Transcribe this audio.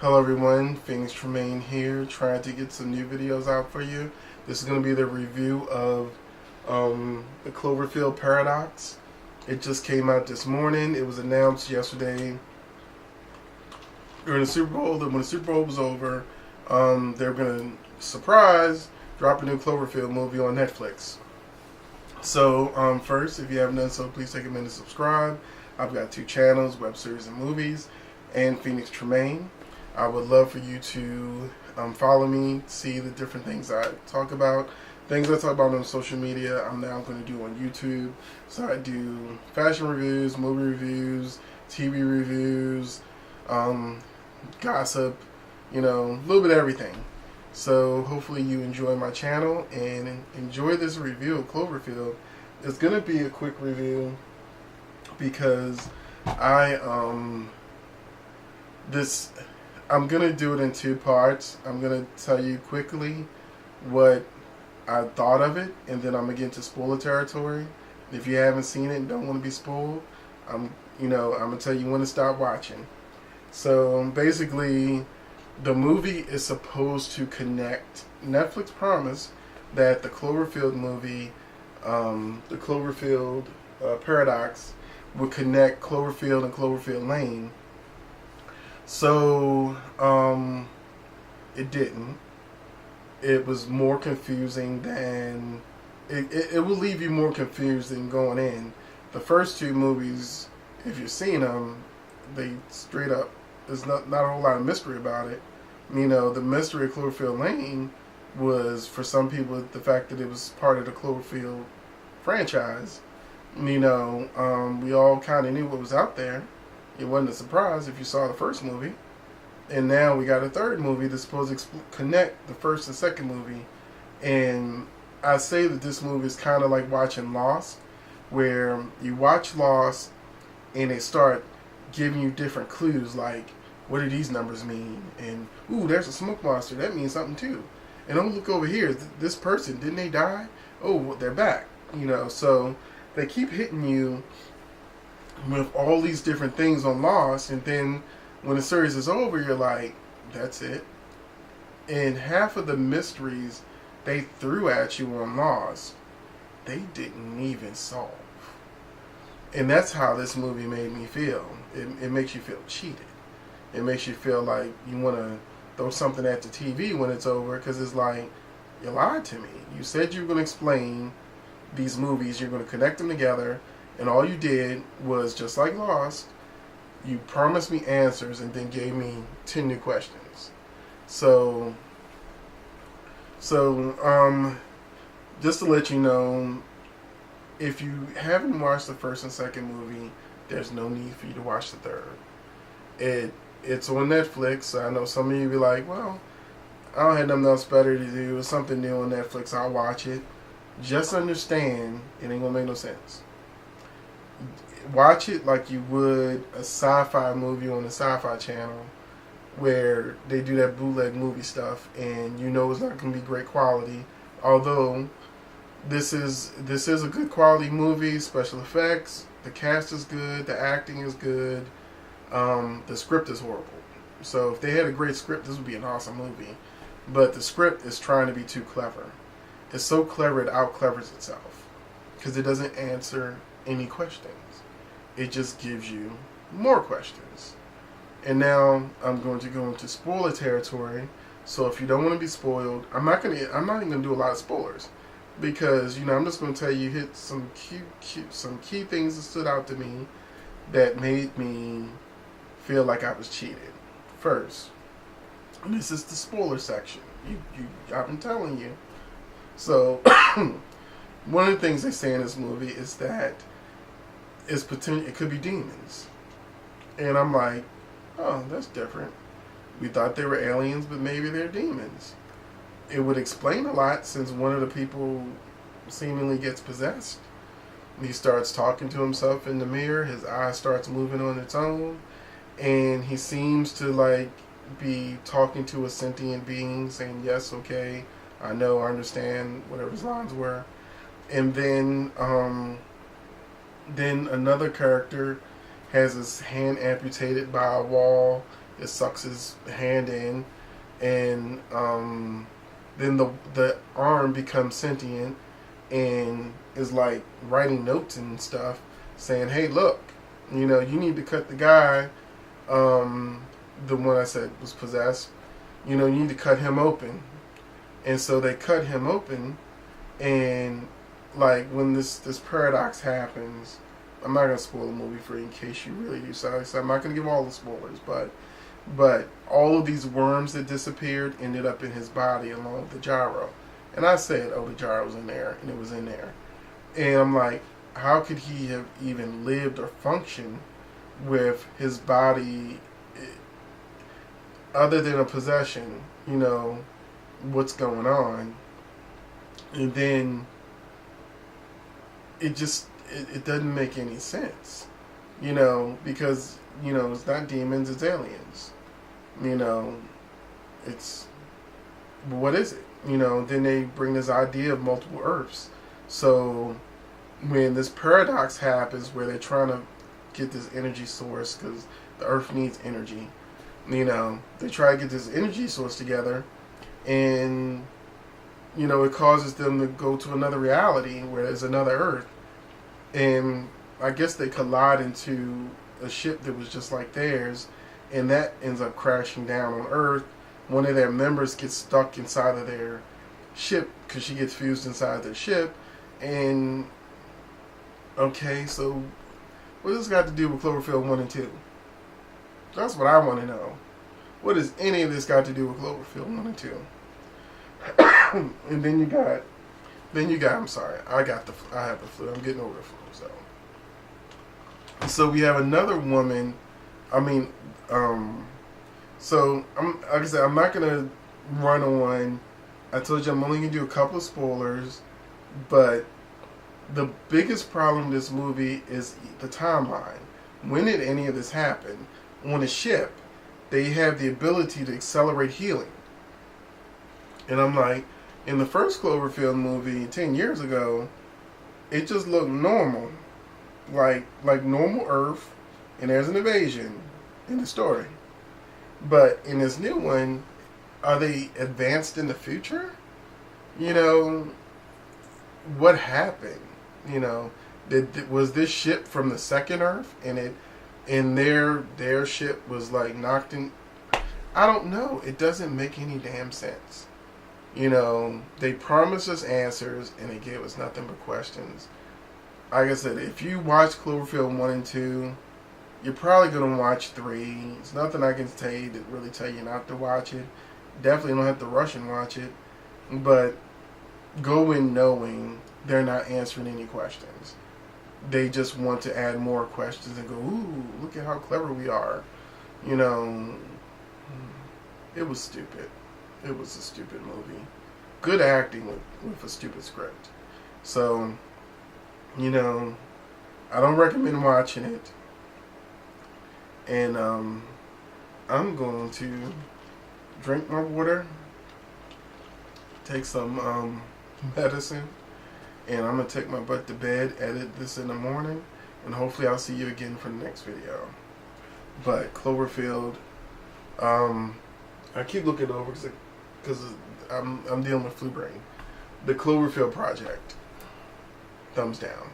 Hello everyone, Phoenix Tremaine here, trying to get some new videos out for you. This is going to be the review of the Cloverfield Paradox. It just came out this morning. It was announced yesterday during the Super Bowl that when the Super Bowl was over, they were going to, surprise, drop a new Cloverfield movie on Netflix. So first, if you haven't done so, please take a minute to subscribe. I've got two channels, Web Series and Movies, and Phoenix Tremaine. I would love for you to follow me, see the different things I talk about. Things I talk about on social media, I'm now going to do on YouTube. So I do fashion reviews, movie reviews, TV reviews, gossip, a little bit of everything. So hopefully you enjoy my channel and enjoy this review of Cloverfield. It's going to be a quick review because I'm going to do it in two parts. I'm going to tell you quickly what I thought of it, and then I'm going to get into spoiler territory. If you haven't seen it and don't want to be spoiled, I'm going to tell you when to stop watching. So basically, the movie is supposed to connect. Netflix promised that the Cloverfield movie, the Cloverfield Paradox, would connect Cloverfield and Cloverfield Lane. So, it didn't. It was more confusing than... It will leave you more confused than going in. The first two movies, if you've seen them, they straight up... There's not a whole lot of mystery about it. The mystery of Cloverfield Lane was, for some people, the fact that it was part of the Cloverfield franchise. We all kind of knew what was out there. It wasn't a surprise if you saw the first movie. And now we got a third movie that's supposed to connect the first and second movie. And I say that this movie is kind of like watching Lost, where you watch Lost and they start giving you different clues, like, what do these numbers mean? And, ooh, there's a smoke monster. That means something too. And oh, look over here. This person, didn't they die? Oh, well, they're back. So they keep hitting you with all these different things on Lost, and then when the series is over, you're like, that's it. And half of the mysteries they threw at you on Lost, they didn't even solve. And that's how this movie made me feel. It makes you feel cheated. It makes you feel like you want to throw something at the TV when it's over, because it's like, you lied to me. You said you were going to explain these movies, you're going to connect them together, and all you did was, just like Lost, you promised me answers and then gave me 10 new questions. So, just to let you know, if you haven't watched the first and second movie, there's no need for you to watch the third. It's on Netflix. I know some of you be like, well, I don't have nothing else better to do. It's something new on Netflix. I'll watch it. Just understand, it ain't gonna make no sense. Watch it like you would a sci-fi movie on the Sci-Fi Channel, where they do that bootleg movie stuff, and it's not going to be great quality. Although this is a good quality movie. Special effects, the cast is good, the acting is good, the script is horrible. So if they had a great script, this would be an awesome movie. But the script is trying to be too clever. It's so clever it out-clevers itself, because it doesn't answer any questions. It just gives you more questions. And now I'm going to go into spoiler territory. So if you don't want to be spoiled, I'm not even going to do a lot of spoilers, because I'm just going to tell you, hit some key things that stood out to me that made me feel like I was cheated. First, and this is the spoiler section. I've been telling you. So one of the things they say in this movie is that it could be demons. And I'm like, oh, that's different. We thought they were aliens, but maybe they're demons. It would explain a lot, since one of the people seemingly gets possessed. He starts talking to himself in the mirror. His eye starts moving on its own. And he seems to be talking to a sentient being, saying, yes, okay, I know, I understand, whatever his lines were. And then another character has his hand amputated by a wall, It sucks his hand in, and then the arm becomes sentient and is like writing notes and stuff, saying, "Hey, look, you know, you need to cut the guy, the one I said was possessed. You know, you need to cut him open." And so they cut him open, and like when this paradox happens, I'm not gonna spoil the movie for you in case you really do. So I'm not gonna give all the spoilers, but all of these worms that disappeared ended up in his body along with the gyro. And I said, "Oh, the gyro's in there," and it was in there. And I'm like, how could he have even lived or functioned with his body other than a possession? You know, what's going on? And then it just it doesn't make any sense, you know, because, you know, it's not demons, it's aliens. You know, it's, what is it? You know, then they bring this idea of multiple Earths. So when this paradox happens where they're trying to get this energy source, because the Earth needs energy, you know, they try to get this energy source together, and, you know, it causes them to go to another reality where there's another Earth. And I guess they collide into a ship that was just like theirs, and that ends up crashing down on Earth. One of their members gets stuck inside of their ship because she gets fused inside their ship. And okay, so what does this got to do with Cloverfield 1 and 2? That's what I want to know. What does any of this got to do with Cloverfield 1 and 2? And then you got, I'm sorry, I have the flu. I'm getting over the flu, so we have another woman. I mean, so like I said, I'm not gonna run on. I told you I'm only gonna do a couple of spoilers, but the biggest problem with this movie is the timeline. When did any of this happen? On a ship, they have the ability to accelerate healing, and I'm like, in the first Cloverfield movie 10 years ago, it just looked normal, like normal Earth, and there's an invasion in the story. But in this new one, are they advanced in the future? You know, what happened? You know, was this ship from the second Earth, and their ship was like knocked in? I don't know. It doesn't make any damn sense. You know, they promised us answers, and they gave us nothing but questions. Like I said, if you watch Cloverfield 1 and 2, you're probably going to watch 3. There's nothing I can tell you to really tell you not to watch it. Definitely don't have to rush and watch it. But go in knowing they're not answering any questions. They just want to add more questions and go, ooh, look at how clever we are. You know, it was stupid. It was a stupid movie. Good acting with a stupid script. So, you know, I don't recommend watching it. And I'm going to drink my water, take some medicine, and I'm going to take my butt to bed, edit this in the morning, and hopefully I'll see you again for the next video. But Cloverfield, I keep looking over because I'm dealing with flu brain. The Cloverfield Project, thumbs down.